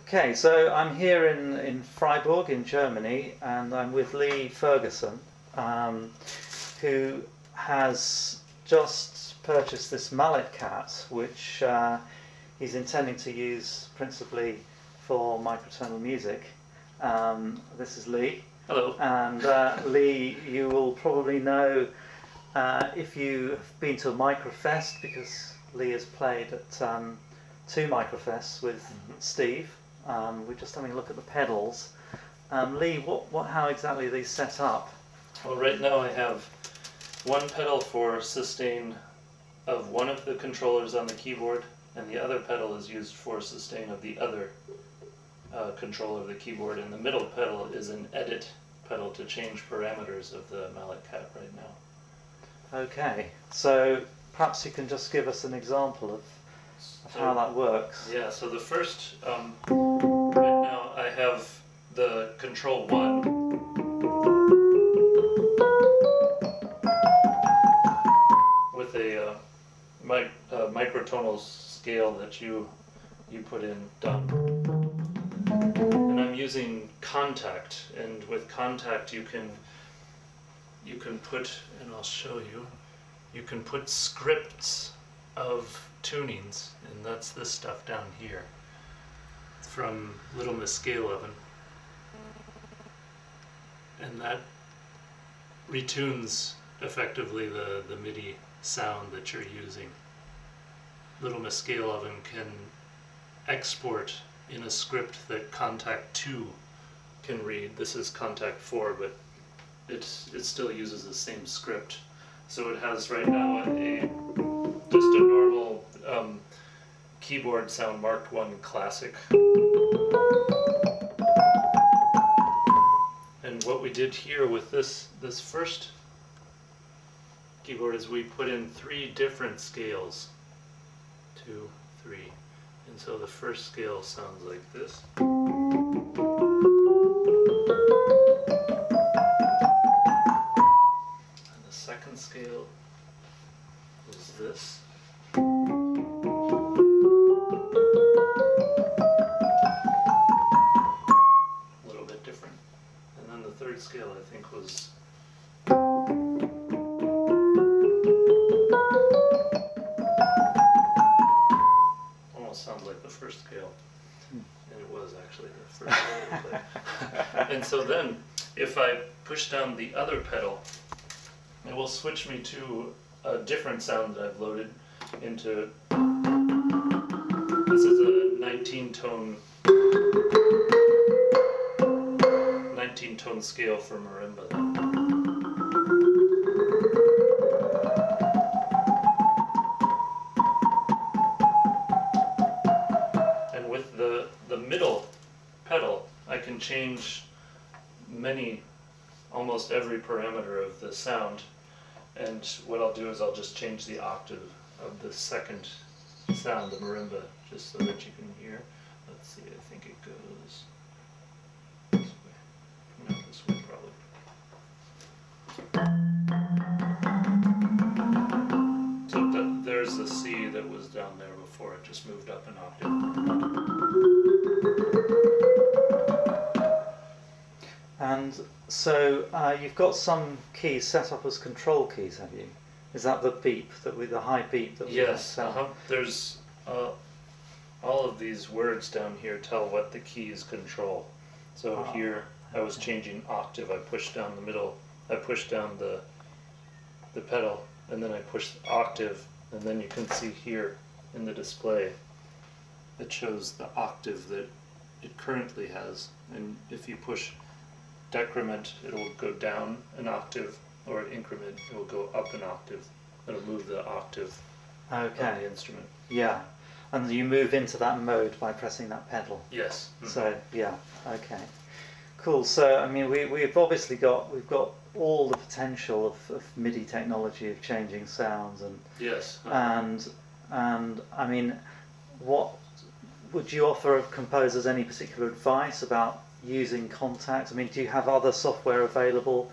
Okay, so I'm here in Freiburg in Germany, and I'm with Lee Ferguson, who has just purchased this Mallet Kat, which he's intending to use principally for microtonal music. This is Lee. Hello. And Lee, you will probably know if you've been to a Microfest, because Lee has played at two Microfests with Steve. We're just having a look at the pedals. Lee, how exactly are these set up? Well, right now I have one pedal for sustain of one of the controllers on the keyboard, and the other pedal is used for sustain of the other controller of the keyboard, and the middle pedal is an edit pedal to change parameters of the Mallet Kat right now. Okay, so perhaps you can just give us an example of how that works. Yeah, so the first, right now I have the control 1. With a microtonal scale that you put in done. And I'm using contact, and with contact you can put, and I'll show you, you can put scripts of tunings, and that's this stuff down here from Little Miss Scale Oven, and that retunes effectively the MIDI sound that you're using. Little Miss Scale Oven can export in a script that Contact 2 can read. This is Contact 4, but it still uses the same script. So it has right now just a normal keyboard sound marked 1 classic. And what we did here with this first keyboard is we put in 3 different scales. 2, 3. And so the first scale sounds like this. And the second scale is this. A little bit different. And then the third scale, I think, was sounds like the first scale, and it was actually the first scale. And so then, if I push down the other pedal, it will switch me to a different sound that I've loaded into. This is a 19-tone scale for marimba. The middle pedal, I can change almost every parameter of the sound, and what I'll do is I'll just change the octave of the second sound, the marimba, just so that you can hear. Let's see, I think it goes this way. No, this way probably. So there's the C that was down there before, it just moved up an octave. And so you've got some keys set up as control keys, have you? Is that the beep, with the high beep that we Yes, there's all of these words down here tell what the keys control. So here I was changing octave, I pushed down the middle, I pushed down the pedal, and then I pushed octave, and then you can see here in the display it shows the octave that it currently has, and if you push decrement, it will go down an octave, or increment, it will go up an octave. It'll move the octave of the instrument. Yeah, and you move into that mode by pressing that pedal. Yes. So yeah, okay, cool. So I mean, we've obviously got all the potential of MIDI technology of changing sounds, and yes, and I mean, what would you offer composers any particular advice about using Contact? I mean, do you have other software available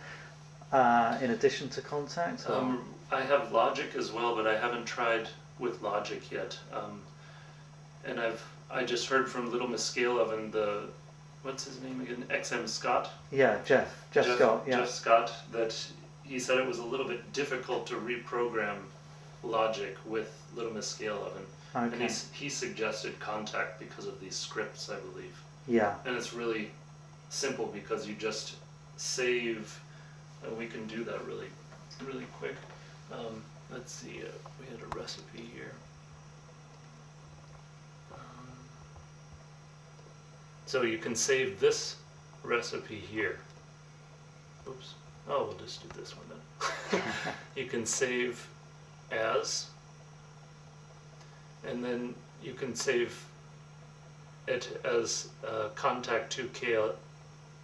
in addition to Contact? I have Logic as well, but I haven't tried with Logic yet. And I just heard from Little Miss Scale Oven, the, what's his name again? XM Scott? Yeah, Jeff Scott, yeah. Jeff Scott, that he said it was a little bit difficult to reprogram logic with Little Miss Scale Oven. Okay. And he suggested Contact because of these scripts, I believe. Yeah. And it's really simple because you just save, and we can do that really quick. Let's see, we had a recipe here. So you can save this recipe here. Oops. Oh, we'll just do this one then. You can save as, and then you can save it as Contact to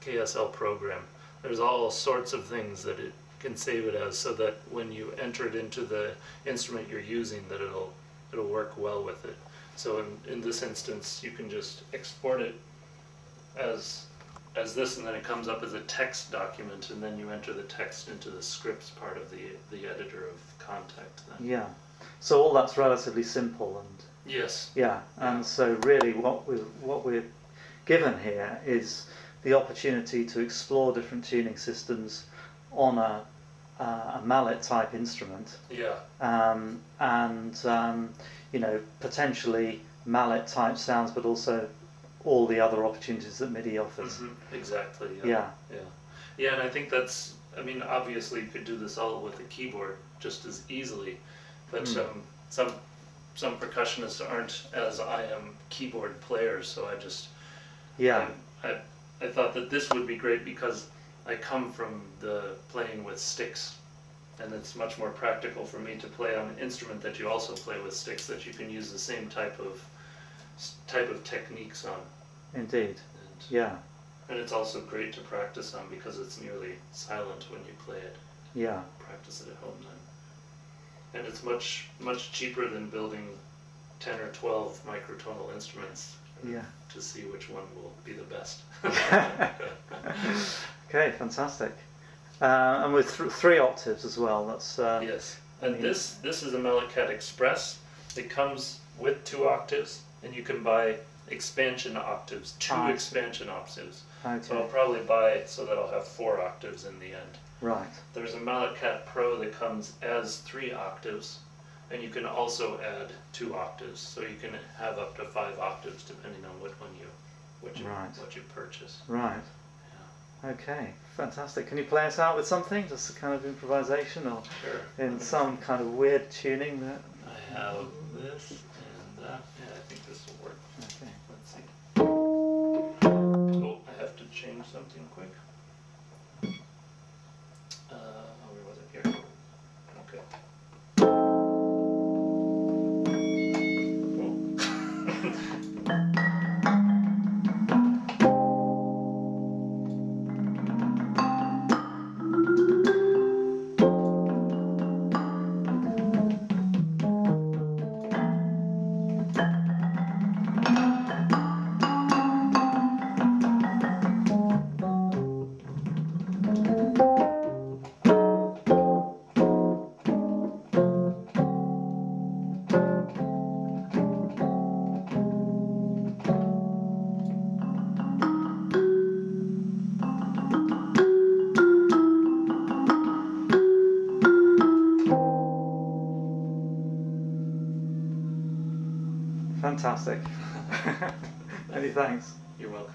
KSL program. There's all sorts of things that it can save it as, so that when you enter it into the instrument you're using, that it'll work well with it. So in this instance, you can just export it as this, and then it comes up as a text document, and then you enter the text into the scripts part of the editor of Contact then. Yeah. So all that's relatively simple, and yes. Yeah, and so really what we're given here is the opportunity to explore different tuning systems on a mallet type instrument. Yeah. You know, potentially mallet type sounds, but also all the other opportunities that MIDI offers. Mm-hmm. Exactly. Yeah. Yeah, and I think that's, I mean, obviously you could do this all with a keyboard just as easily, but some percussionists aren't, as I am, keyboard players, so I just, I thought that this would be great because I come from the playing with sticks, and it's much more practical for me to play on an instrument that you also play with sticks, that you can use the same type of techniques on. Indeed. Yeah. And it's also great to practice on because it's nearly silent when you play it. Yeah. Practice it at home then. And it's much cheaper than building 10 or 12 microtonal instruments to see which one will be the best. Okay, fantastic. And with 3 octaves as well. That's yes. And this is a Mallet Kat Express. It comes with 2 octaves, and you can buy expansion octaves, 2 expansion octaves. Okay. So I'll probably buy it so that I'll have 4 octaves in the end. Right. There's a Mallet Kat Pro that comes as 3 octaves, and you can also add 2 octaves, so you can have up to 5 octaves depending on what you purchase. Right. Yeah. Okay, fantastic. Can you play us out with something, just a kind of improvisation, or in some kind of weird tuning that? I have this and that. Yeah, I think this will work. Okay. Let's see. Oh, I have to change something quick. Where was it? Here. Okay. Fantastic. Many thanks. You're welcome.